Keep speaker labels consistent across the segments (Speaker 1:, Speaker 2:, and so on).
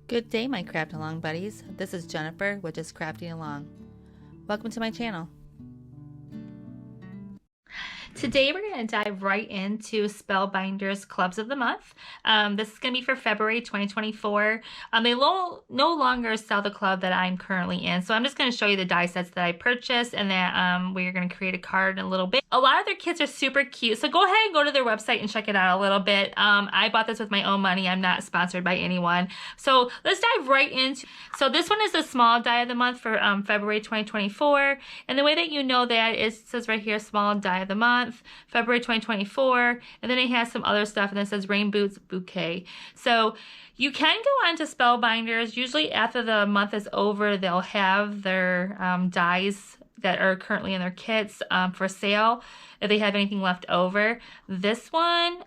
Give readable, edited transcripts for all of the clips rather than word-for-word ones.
Speaker 1: Good day, my craft along buddies. This is Jennifer with Just Crafting Along. Welcome to my channel.
Speaker 2: Today we're going to dive right into Spellbinders Clubs of the Month. This is going to be for February 2024. They no longer sell the club that I'm currently in, so I'm just going to show you the die sets that I purchased and that we're going to create a card in a little bit. A lot of their kits are super cute, so go ahead and go to their website and check it out a little bit. I bought this with my own money. I'm not sponsored by anyone. So let's dive right into. So this one is the small die of the month for February 2024, and the way that you know that is, it says right here, small die of the month. February 2024, and then it has some other stuff, and it says Rain Boot Bouquet. So you can go on to Spellbinders. Usually after the month is over, they'll have their dies that are currently in their kits for sale if they have anything left over. This one,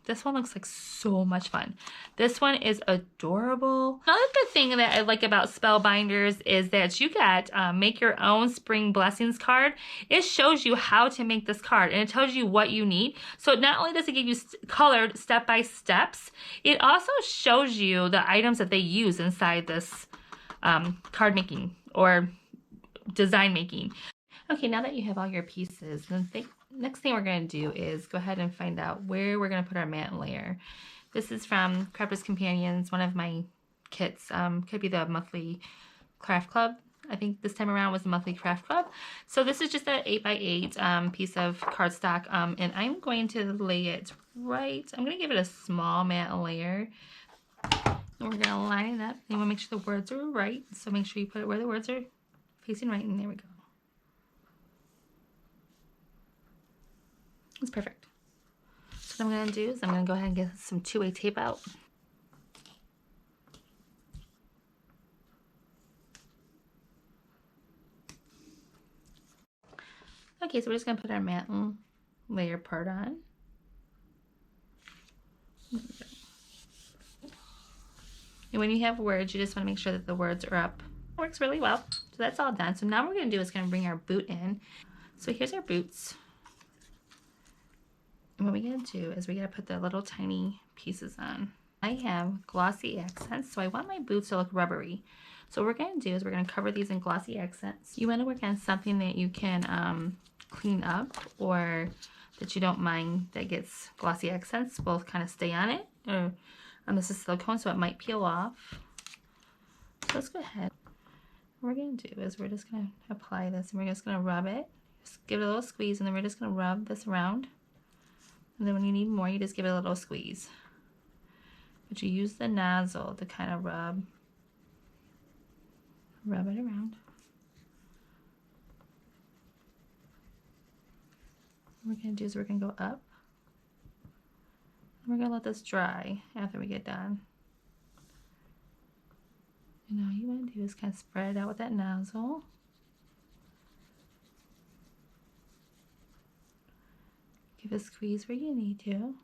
Speaker 2: this one looks like so much fun. This one is adorable. Another good thing that I like about Spellbinders is that you got make your own spring blessings card. It shows you how to make this card and it tells you what you need. So not only does it give you colored step-by-steps, it also shows you the items that they use inside this card making or design making. Okay, now that you have all your pieces, next thing we're going to do is go ahead and find out where we're going to put our matte layer. This is from Crafters Companions, one of my kits. Could be the monthly craft club. I think this time around was the monthly craft club. So this is just an 8x8 piece of cardstock, and I'm going to lay it right. I'm going to give it a small matte layer. And we're going to line it up. You want to make sure the words are right. So make sure you put it where the words are facing right, and there we go. It's perfect. So what I'm going to do is I'm going to go ahead and get some two-way tape out. Okay, so we're just going to put our matte layer part on. And when you have words, you just want to make sure that the words are up. It works really well. So that's all done. So now what we're going to do is going to bring our boot in. So here's our boots. And what we're going to do is we're going to put the little tiny pieces on. I have glossy accents, so I want my boots to look rubbery. So what we're going to do is we're going to cover these in glossy accents. You want to work on something that you can clean up or that you don't mind that gets glossy accents. Will kind of stay on it. Or this is silicone, so it might peel off. So let's go ahead. What we're going to do is we're just going to apply this and we're just going to rub it. Just give it a little squeeze and then we're just going to rub this around. And then when you need more, you just give it a little squeeze. But you use the nozzle to kind of rub it around. What we're going to do is we're going to go up. And we're going to let this dry after we get done. And all you want to do is kind of spread it out with that nozzle. Give a squeeze where you need to.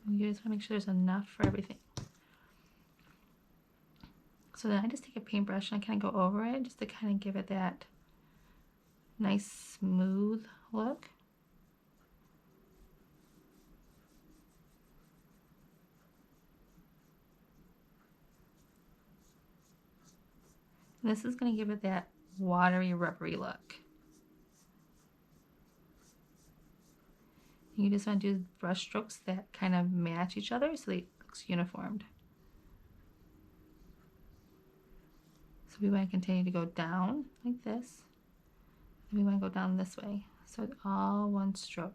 Speaker 2: And you just want to make sure there's enough for everything. So then I just take a paintbrush and I kind of go over it just to kind of give it that nice smooth look. And this is going to give it that watery, rubbery look. You just want to do brush strokes that kind of match each other so it looks uniformed. So we want to continue to go down like this. And we want to go down this way. So it's all one stroke.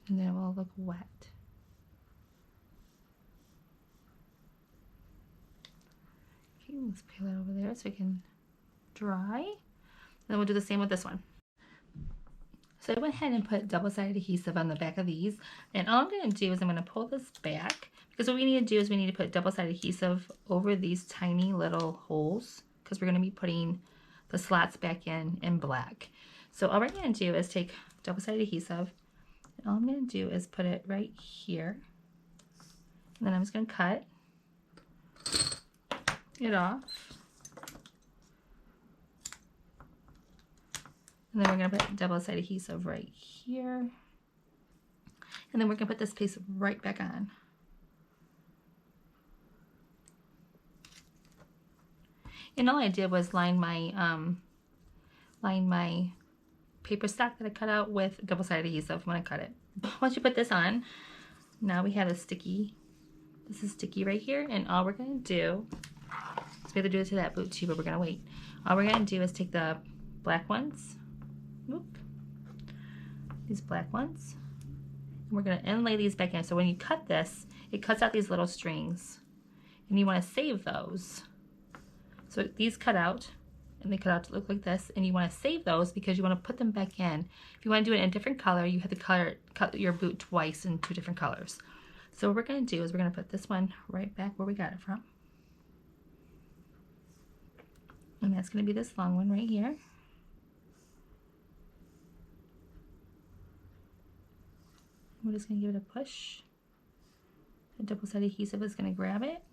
Speaker 2: And then it will look wet. Let's peel it over there so it can dry. And then we'll do the same with this one. So I went ahead and put double-sided adhesive on the back of these. And all I'm going to do is I'm going to pull this back. Because what we need to do is we need to put double-sided adhesive over these tiny little holes. Because we're going to be putting the slots back in black. So all we're going to do is take double-sided adhesive. And all I'm going to do is put it right here. And then I'm just going to cut. it off. And then we're going to put double-sided adhesive right here. And then we're going to put this piece right back on. And all I did was line my paper stock that I cut out with double-sided adhesive when I cut it. Once you put this on, now we have a sticky. This is sticky right here, and all we're going to do is we have to do it to that boot too, but we're going to wait. All we're going to do is take the black ones, these black ones, and we're going to inlay these back in. So when you cut this, it cuts out these little strings, and you want to save those. So these cut out, and they cut out to look like this, and you want to save those because you want to put them back in. If you want to do it in a different color, you have to cut your boot twice in 2 different colors. So what we're going to do is we're going to put this one right back where we got it from. And that's going to be this long one right here. We're just going to give it a push. The double-sided adhesive is going to grab it.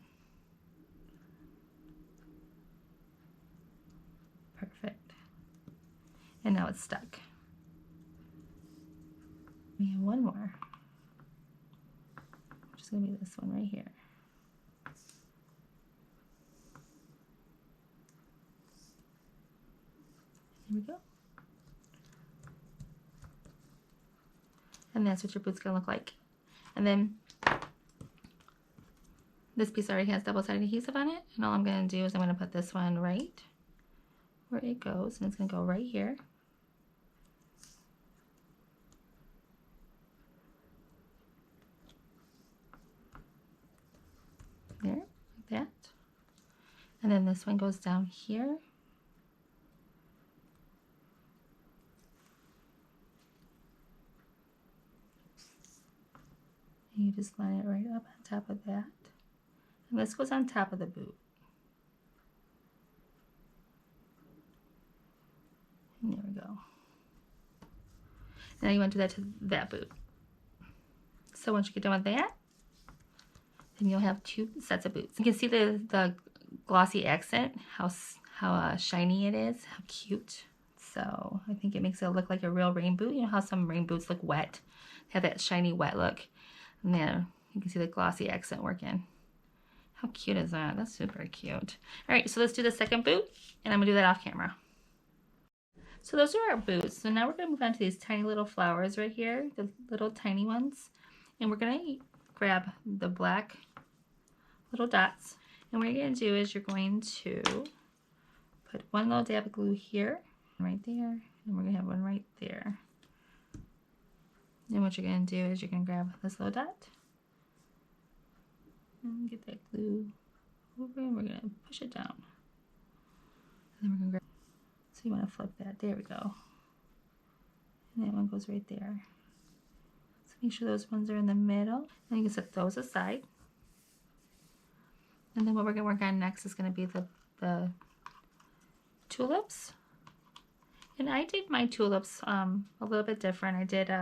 Speaker 2: Perfect. And now it's stuck. We have one more. Which is going to be this one right here. Here we go. And that's what your boot's going to look like. And then this piece already has double-sided adhesive on it. And all I'm going to do is I'm going to put this one right where it goes. And it's going to go right here. There, like that. And then this one goes down here. And you just line it right up on top of that. And this goes on top of the boot. And there we go. Now you want to do that to that boot. So once you get done with that, then you'll have 2 sets of boots. You can see the glossy accent, how shiny it is, how cute. So I think it makes it look like a real rain boot. You know how some rain boots look wet, have that shiny wet look. And then you can see the glossy accent working. How cute is that? That's super cute. All right, so let's do the second boot, and I'm gonna do that off camera. So those are our boots. So now we're gonna move on to these tiny little flowers right here, the little tiny ones. And we're gonna grab the black little dots. And what you're gonna do is you're going to put one little dab of glue here, right there, and we're gonna have one right there. And what you're going to do is you're going to grab this little dot and get that glue over, and we're going to push it down. And then we're going to grab, so you want to flip that. There we go. And that one goes right there. So make sure those ones are in the middle. And you can set those aside. And then what we're going to work on next is going to be the tulips. And I did my tulips a little bit different. I did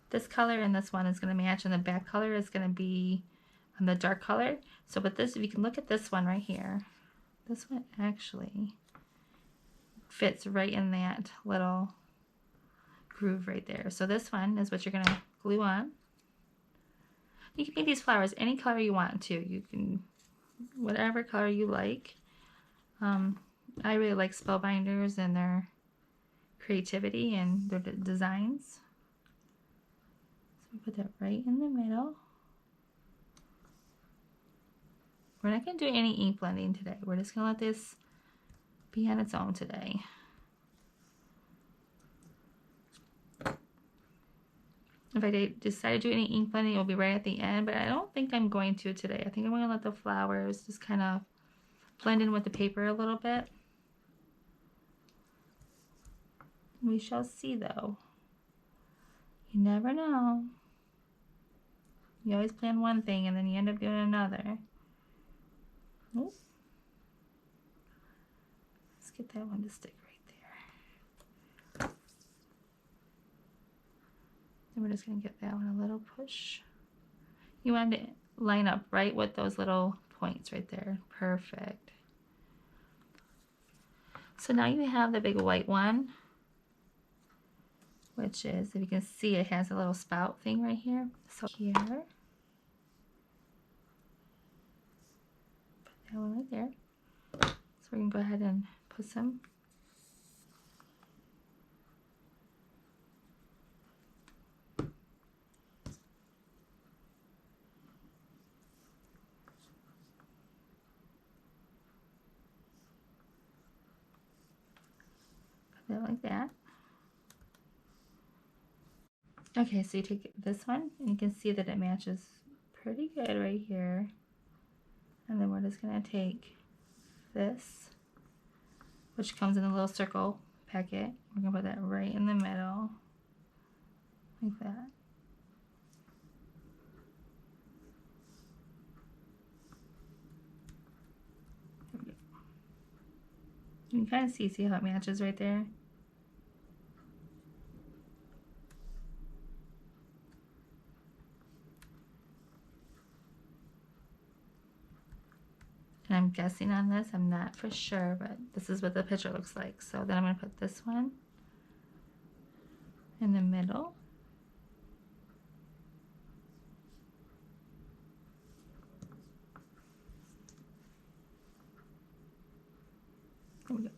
Speaker 2: this color, and this one is going to match, and the back color is going to be the dark color. So with this, if you can look at this one right here, this one actually fits right in that little groove right there. So this one is what you're going to glue on. You can make these flowers any color you want to. You can, whatever color you like. I really like Spellbinders and their creativity and their designs. So we put that right in the middle. We're not going to do any ink blending today. We're just going to let this be on its own today. If I decide to do any ink blending, it will be right at the end, but I don't think I'm going to today. I think I'm going to let the flowers just kind of blend in with the paper a little bit. We shall see, though. You never know. You always plan one thing and then you end up doing another. Ooh. Let's get that one to stick right there. And we're just going to give that one a little push. You want to line up right with those little points right there. Perfect. So now you have the big white one, which is, if you can see, it has a little spout thing right here. So here, put that one right there. So we're gonna go ahead and put some. Put that like that. Okay, so you take this one, and you can see that it matches pretty good right here. And then we're just gonna take this, which comes in a little circle packet. We're gonna put that right in the middle, like that. There we go. You can kind of see how it matches right there. And I'm guessing on this, I'm not for sure, but this is what the picture looks like. So then I'm gonna put this one in the middle. There we go.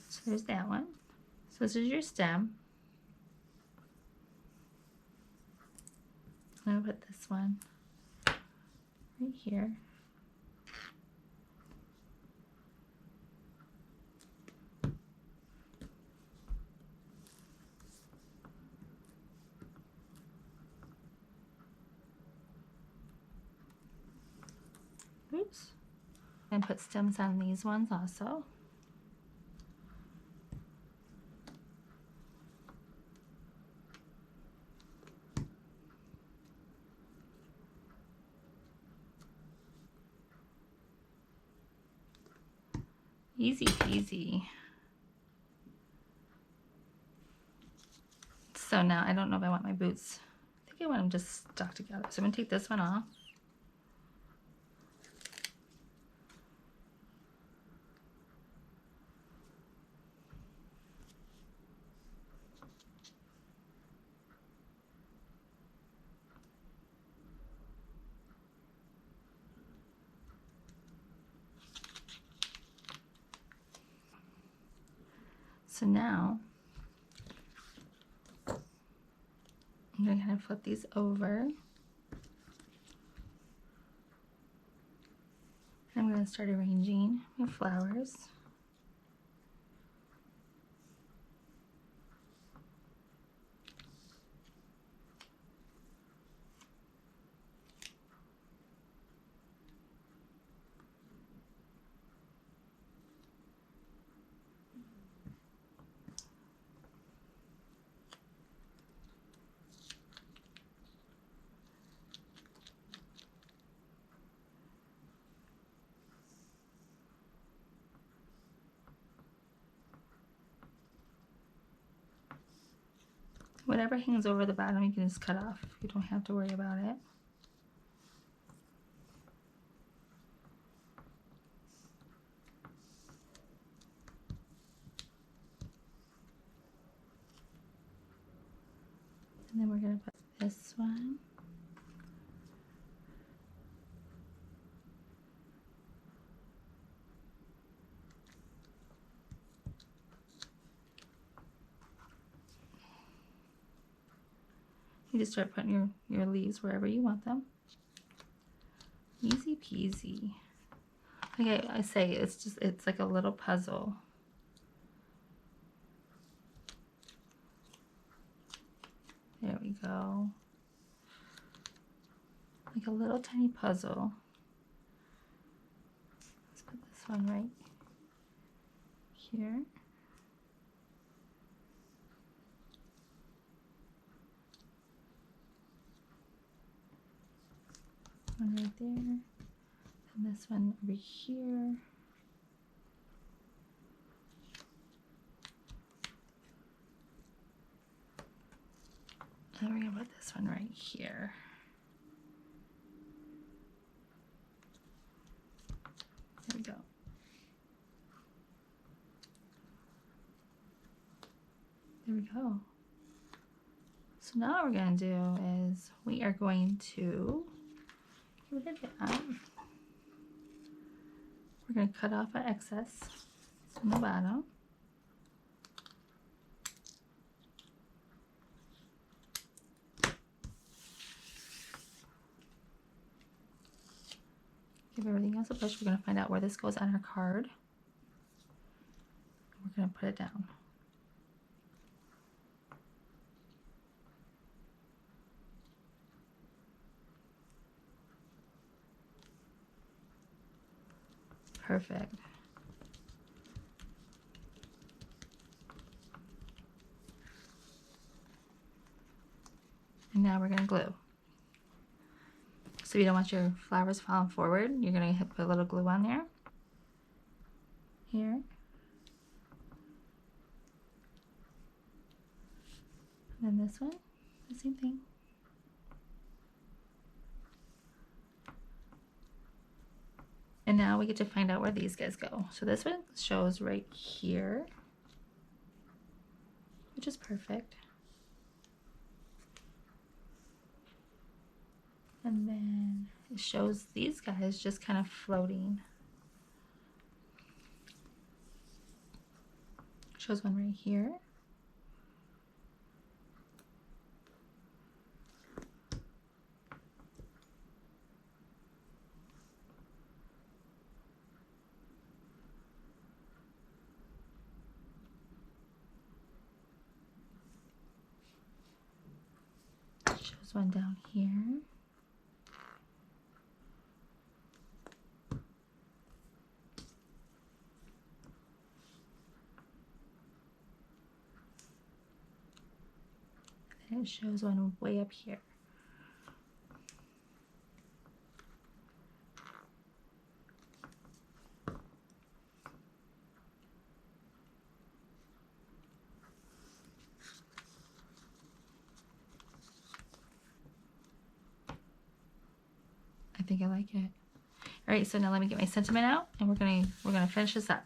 Speaker 2: So there's that one. So this is your stem. I'm gonna put this one right here. Oops. And put stems on these ones also. Easy peasy. So now I don't know if I want my boots. I think I want them just stuck together. So I'm gonna take this one off. So now I'm going to kind of flip these over. I'm going to start arranging my flowers. Whatever hangs over the bottom, you can just cut off. You don't have to worry about it. And then we're going to put this one. You just start putting your leaves wherever you want them. Easy peasy. Okay, I say it's like a little puzzle. There we go. Like a little tiny puzzle. Let's put this one right here. One right there, and this one over here. And we're gonna put this one right here. we go. There we go. So now what we're going to do is we are going to get rid of that. We're going to cut off our excess from the bottom. Give everything else a push. We're going to find out where this goes on our card. We're going to put it down. Perfect. And now we're going to glue. So you don't want your flowers falling forward, you're going to put a little glue on there. Here. And then this one, the same thing. And now we get to find out where these guys go. So this one shows right here, which is perfect. And then it shows these guys just kind of floating. Shows one right here. Shows one down here. And it shows one way up here. I think I like it. All right, so now let me get my sentiment out, and we're gonna finish this up.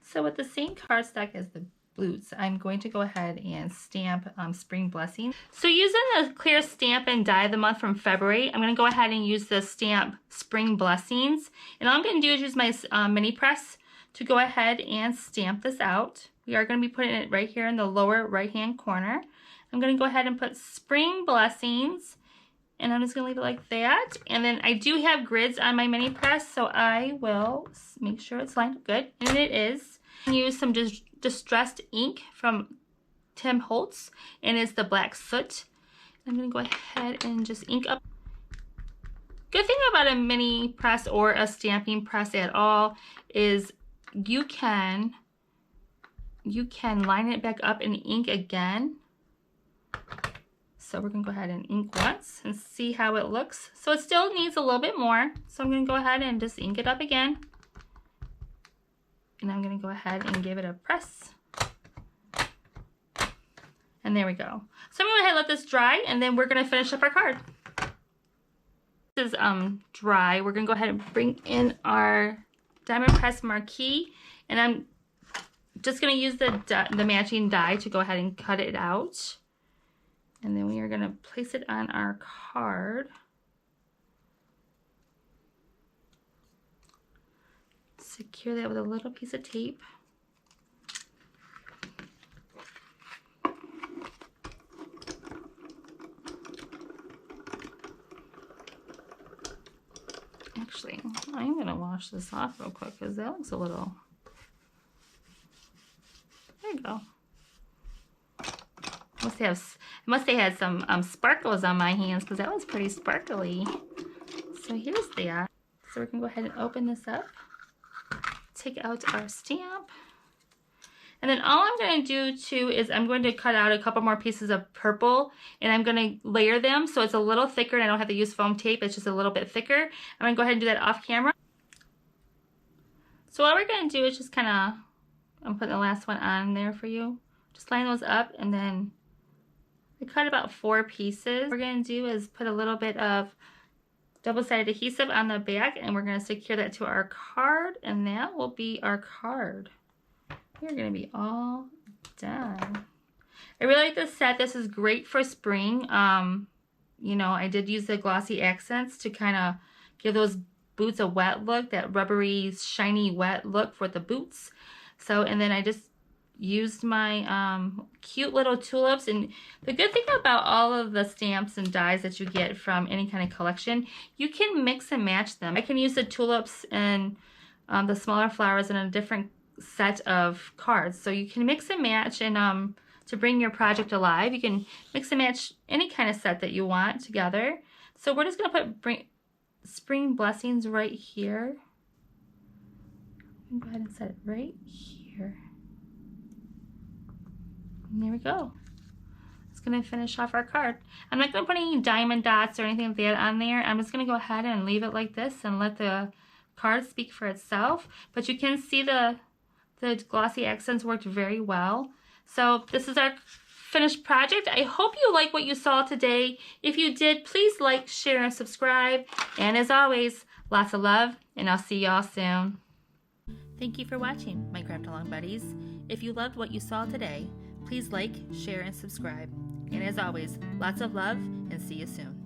Speaker 2: So with the same cardstock as the boots, I'm going to go ahead and stamp Spring Blessing. So using the clear Stampin' Die of the Month from February, I'm going to go ahead and use the stamp Spring Blessings. And all I'm going to do is use my mini press to go ahead and stamp this out. We are going to be putting it right here in the lower right hand corner. I'm going to go ahead and put Spring Blessings, and I'm just going to leave it like that. And then I do have grids on my mini press, so I will make sure it's lined up good, and it is. Use some distressed ink from Tim Holtz, and it's the Black Soot. I'm going to go ahead and just ink up. Good thing about a mini press or a stamping press at all is you can line it back up and ink again. So we're going to go ahead and ink once and see how it looks. So it still needs a little bit more, so I'm going to go ahead and just ink it up again. And I'm going to go ahead and give it a press. And there we go. So I'm going to go ahead and let this dry, and then we're going to finish up our card. This is dry. We're going to go ahead and bring in our diamond press marquee, and I'm just going to use the matching die to go ahead and cut it out. And then we are going to place it on our card. Secure that with a little piece of tape. Actually, I'm going to wash this off real quick because that looks a little... There you go. Must have had some sparkles on my hands because that was pretty sparkly. So here's that. So we're going to go ahead and open this up. Take out our stamp. And then all I'm going to do too is I'm going to cut out a couple more pieces of purple, and I'm going to layer them so it's a little thicker and I don't have to use foam tape. It's just a little bit thicker. I'm going to go ahead and do that off camera. So what we're going to do is just kind of, I'm putting the last one on there for you. Just line those up, and then I cut about 4 pieces. What we're going to do is put a little bit of double-sided adhesive on the back, and we're going to secure that to our card, and that will be our card. We're going to be all done. I really like this set. This is great for spring. You know, I did use the glossy accents to kind of give those boots a wet look, that rubbery, shiny, wet look for the boots. So, and then I just used my cute little tulips. And the good thing about all of the stamps and dies that you get from any kind of collection, you can mix and match them. I can use the tulips and the smaller flowers in a different set of cards. So you can mix and match, and to bring your project alive, you can mix and match any kind of set that you want together. So we're just going to put Spring Blessings right here. Go ahead and set it right here. And there we go. It's going to finish off our card. I'm not going to put any diamond dots or anything like that on there. I'm just going to go ahead and leave it like this and let the card speak for itself. But you can see the glossy accents worked very well. So this is our finished project. I hope you like what you saw today. If you did, please like, share, and subscribe. And as always, lots of love, and I'll see y'all soon.
Speaker 1: Thank you for watching, my Craft Along buddies. If you loved what you saw today, please like, share, and subscribe. And as always, lots of love, and see you soon.